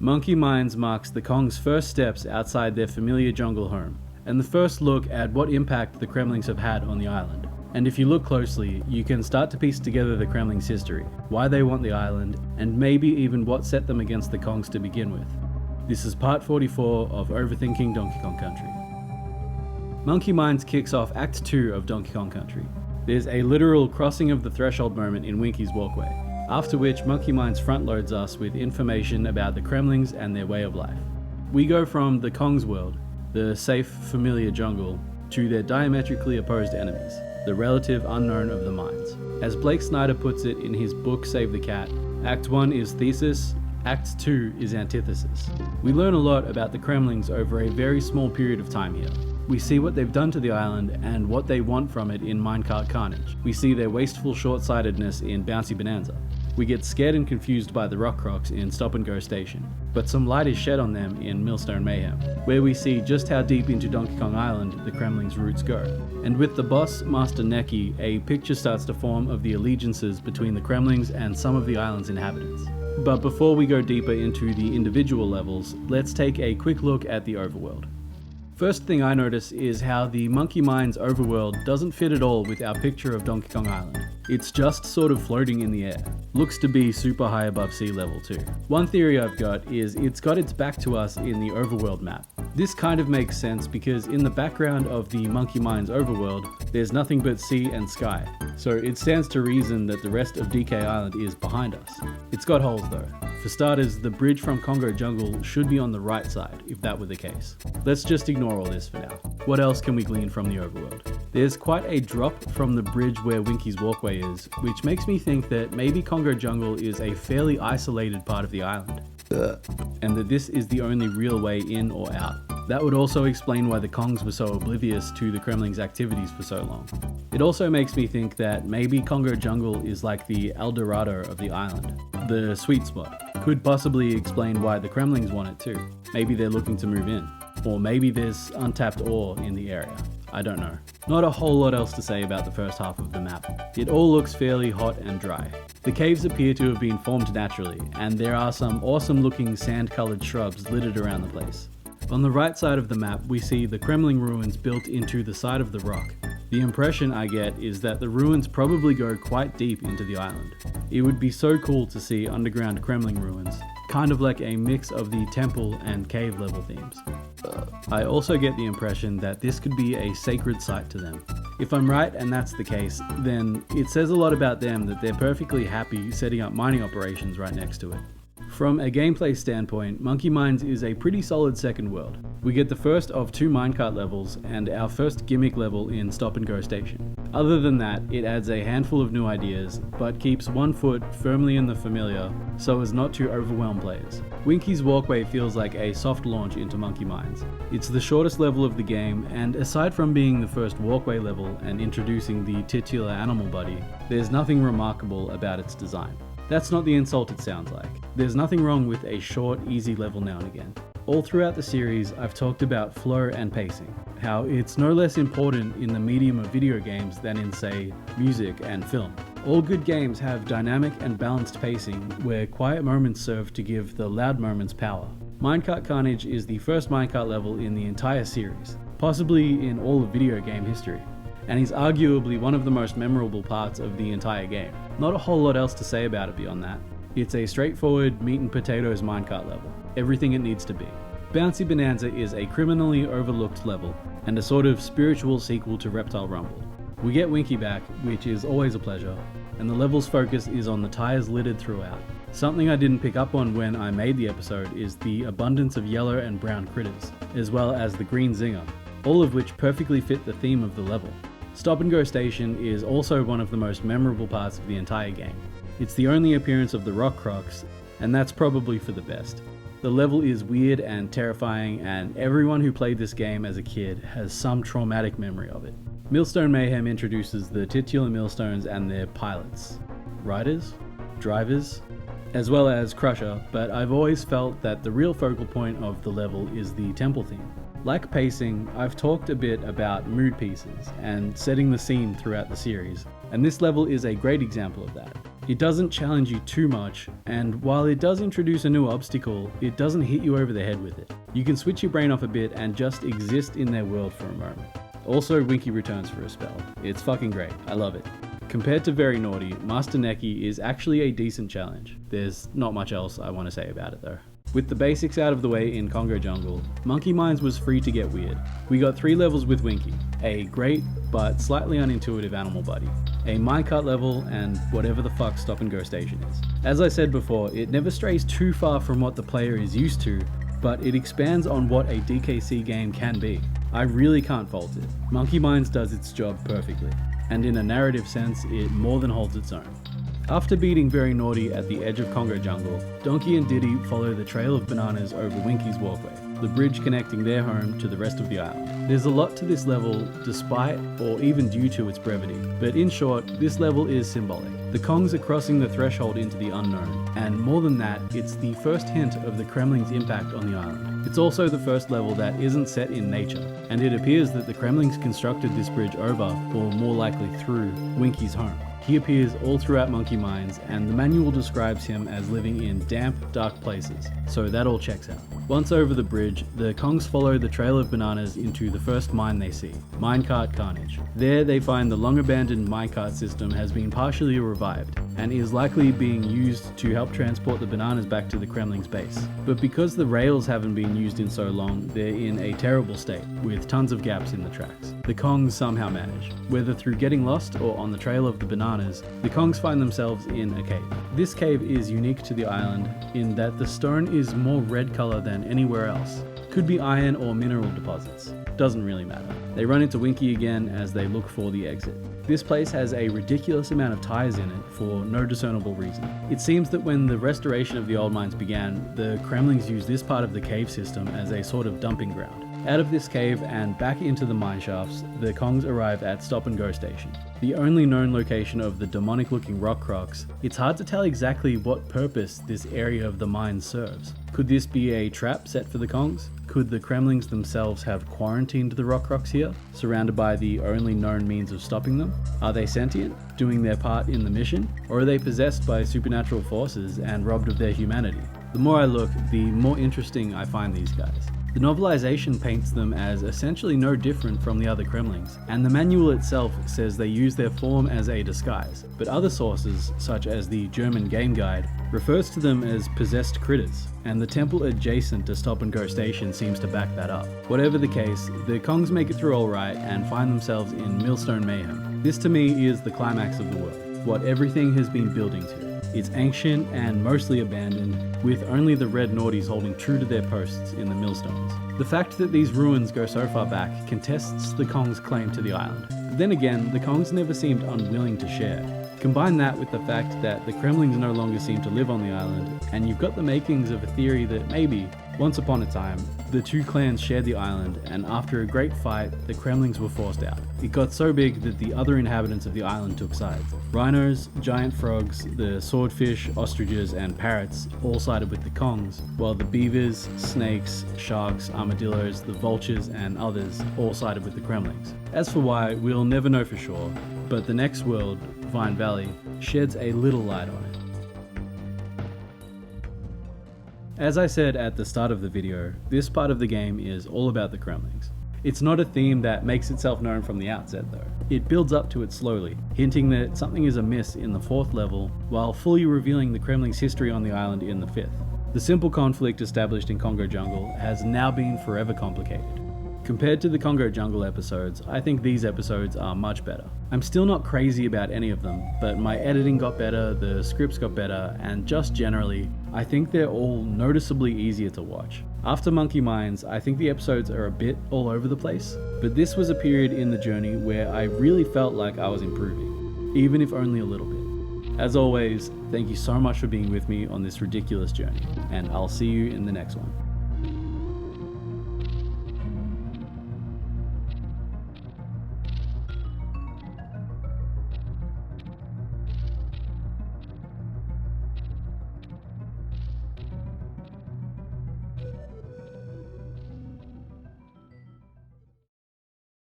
Monkey Mines marks the Kong's first steps outside their familiar jungle home, and the first look at what impact the Kremlings have had on the island. And if you look closely, you can start to piece together the Kremlings' history, why they want the island, and maybe even what set them against the Kongs to begin with. This is part 44 of Overthinking Donkey Kong Country. Monkey Mines kicks off Act 2 of Donkey Kong Country. There's a literal crossing of the threshold moment in Winky's walkway, after which Monkey Mines front loads us with information about the Kremlings and their way of life. We go from the Kongs world, the safe, familiar jungle, to their diametrically opposed enemies, the relative unknown of the mines. As Blake Snyder puts it in his book Save the Cat, Act 1 is thesis, Act 2 is antithesis. We learn a lot about the Kremlings over a very small period of time here. We see what they've done to the island and what they want from it in Minecart Carnage. We see their wasteful short-sightedness in Bouncy Bonanza. We get scared and confused by the Rock Crocs in Stop and Go Station, but some light is shed on them in Millstone Mayhem, where we see just how deep into Donkey Kong Island the Kremlings' roots go. And with the boss, Master Neki, a picture starts to form of the allegiances between the Kremlings and some of the island's inhabitants. But before we go deeper into the individual levels, let's take a quick look at the overworld. First thing I notice is how the Monkey Mines overworld doesn't fit at all with our picture of Donkey Kong Island. It's just sort of floating in the air. Looks to be super high above sea level too. One theory I've got is it's got its back to us in the overworld map. This kind of makes sense because in the background of the Monkey Mines overworld, there's nothing but sea and sky. So it stands to reason that the rest of DK Island is behind us. It's got holes though. For starters, the bridge from Congo Jungle should be on the right side, if that were the case. Let's just ignore all this for now. What else can we glean from the overworld? There's quite a drop from the bridge where Winky's walkway is, which makes me think that maybe Congo Jungle is a fairly isolated part of the island. And that this is the only real way in or out. That would also explain why the Kongs were so oblivious to the Kremlings' activities for so long. It also makes me think that maybe Congo Jungle is like the El Dorado of the island, the sweet spot. Could possibly explain why the Kremlings want it too. Maybe they're looking to move in. Or maybe there's untapped ore in the area. I don't know. Not a whole lot else to say about the first half of the map. It all looks fairly hot and dry. The caves appear to have been formed naturally, and there are some awesome looking sand-coloured shrubs littered around the place. On the right side of the map, we see the Kremling ruins built into the side of the rock. The impression I get is that the ruins probably go quite deep into the island. It would be so cool to see underground Kremling ruins, kind of like a mix of the temple and cave level themes. I also get the impression that this could be a sacred site to them. If I'm right and that's the case, then it says a lot about them that they're perfectly happy setting up mining operations right next to it. From a gameplay standpoint, Monkey Mines is a pretty solid second world. We get the first of 2 minecart levels and our first gimmick level in Stop and Go Station. Other than that, it adds a handful of new ideas, but keeps one foot firmly in the familiar so as not to overwhelm players. Winky's walkway feels like a soft launch into Monkey Mines. It's the shortest level of the game, and aside from being the first walkway level and introducing the titular animal buddy, there's nothing remarkable about its design. That's not the insult it sounds like. There's nothing wrong with a short, easy level now and again. All throughout the series, I've talked about flow and pacing, how it's no less important in the medium of video games than in, say, music and film. All good games have dynamic and balanced pacing, where quiet moments serve to give the loud moments power. Minecart Carnage is the first minecart level in the entire series, possibly in all of video game history, and is arguably one of the most memorable parts of the entire game. Not a whole lot else to say about it beyond that. It's a straightforward meat and potatoes minecart level, everything it needs to be. Bouncy Bonanza is a criminally overlooked level, and a sort of spiritual sequel to Reptile Rumble. We get Winky back, which is always a pleasure, and the level's focus is on the tires littered throughout. Something I didn't pick up on when I made the episode is the abundance of yellow and brown critters, as well as the green zinger, all of which perfectly fit the theme of the level. Stop and Go Station is also one of the most memorable parts of the entire game. It's the only appearance of the Rock Crocs, and that's probably for the best. The level is weird and terrifying, and everyone who played this game as a kid has some traumatic memory of it. Millstone Mayhem introduces the titular millstones and their pilots, riders, drivers, as well as Crusher, but I've always felt that the real focal point of the level is the temple theme. Like pacing, I've talked a bit about mood pieces and setting the scene throughout the series, and this level is a great example of that. It doesn't challenge you too much, and while it does introduce a new obstacle, it doesn't hit you over the head with it. You can switch your brain off a bit and just exist in their world for a moment. Also, Winky returns for a spell. It's fucking great, I love it. Compared to Very Naughty, Master Neki is actually a decent challenge. There's not much else I want to say about it though. With the basics out of the way in Congo Jungle, Monkey Mines was free to get weird. We got 3 levels with Winky, a great but slightly unintuitive animal buddy, a minecart level, and whatever the fuck stop and go station is. As I said before, it never strays too far from what the player is used to, but it expands on what a DKC game can be. I really can't fault it. Monkey Mines does its job perfectly, and in a narrative sense, it more than holds its own. After beating Very Naughty at the edge of Congo Jungle, Donkey and Diddy follow the trail of bananas over Winky's walkway, the bridge connecting their home to the rest of the island. There's a lot to this level despite or even due to its brevity, but in short, this level is symbolic. The Kongs are crossing the threshold into the unknown, and more than that, it's the first hint of the Kremling's impact on the island. It's also the first level that isn't set in nature, and it appears that the Kremlings constructed this bridge over, or more likely through, Winky's home. He appears all throughout Monkey Mines, and the manual describes him as living in damp, dark places, so that all checks out. Once over the bridge, the Kongs follow the trail of bananas into the first mine they see, Minecart Carnage. There they find the long-abandoned minecart system has been partially revived, and is likely being used to help transport the bananas back to the Kremling's base. But because the rails haven't been used in so long, they're in a terrible state, with tons of gaps in the tracks. The Kongs somehow manage. Whether through getting lost or on the trail of the bananas, the Kongs find themselves in a cave. This cave is unique to the island in that the stone is more red color than anywhere else. Could be iron or mineral deposits. Doesn't really matter. They run into Winky again as they look for the exit. This place has a ridiculous amount of ties in it for no discernible reason. It seems that when the restoration of the old mines began, the Kremlings used this part of the cave system as a sort of dumping ground. Out of this cave and back into the mine shafts, the Kongs arrive at Stop and Go Station. The only known location of the demonic looking rock crocs, it's hard to tell exactly what purpose this area of the mine serves. Could this be a trap set for the Kongs? Could the Kremlings themselves have quarantined the rock crocs here, surrounded by the only known means of stopping them? Are they sentient, doing their part in the mission? Or are they possessed by supernatural forces and robbed of their humanity? The more I look, the more interesting I find these guys. The novelization paints them as essentially no different from the other Kremlings, and the manual itself says they use their form as a disguise, but other sources, such as the German Game Guide, refers to them as possessed critters, and the temple adjacent to Stop and Go Station seems to back that up. Whatever the case, the Kongs make it through alright and find themselves in Millstone Mayhem. This to me is the climax of the world, what everything has been building to. It's ancient and mostly abandoned, with only the Red Naughties holding true to their posts in the millstones. The fact that these ruins go so far back contests the Kongs' claim to the island. But then again, the Kongs never seemed unwilling to share. Combine that with the fact that the Kremlings no longer seem to live on the island, and you've got the makings of a theory that maybe, once upon a time, the two clans shared the island, and after a great fight, the Kremlings were forced out. It got so big that the other inhabitants of the island took sides. Rhinos, giant frogs, the swordfish, ostriches, and parrots all sided with the Kongs, while the beavers, snakes, sharks, armadillos, the vultures, and others all sided with the Kremlings. As for why, we'll never know for sure, but the next world, Vine Valley, sheds a little light on it. As I said at the start of the video, this part of the game is all about the Kremlings. It's not a theme that makes itself known from the outset though. It builds up to it slowly, hinting that something is amiss in the 4th level, while fully revealing the Kremlings' history on the island in the 5th. The simple conflict established in Congo Jungle has now been forever complicated. Compared to the Congo Jungle episodes, I think these episodes are much better. I'm still not crazy about any of them, but my editing got better, the scripts got better, and just generally, I think they're all noticeably easier to watch. After Monkey Mines, I think the episodes are a bit all over the place, but this was a period in the journey where I really felt like I was improving, even if only a little bit. As always, thank you so much for being with me on this ridiculous journey, and I'll see you in the next one.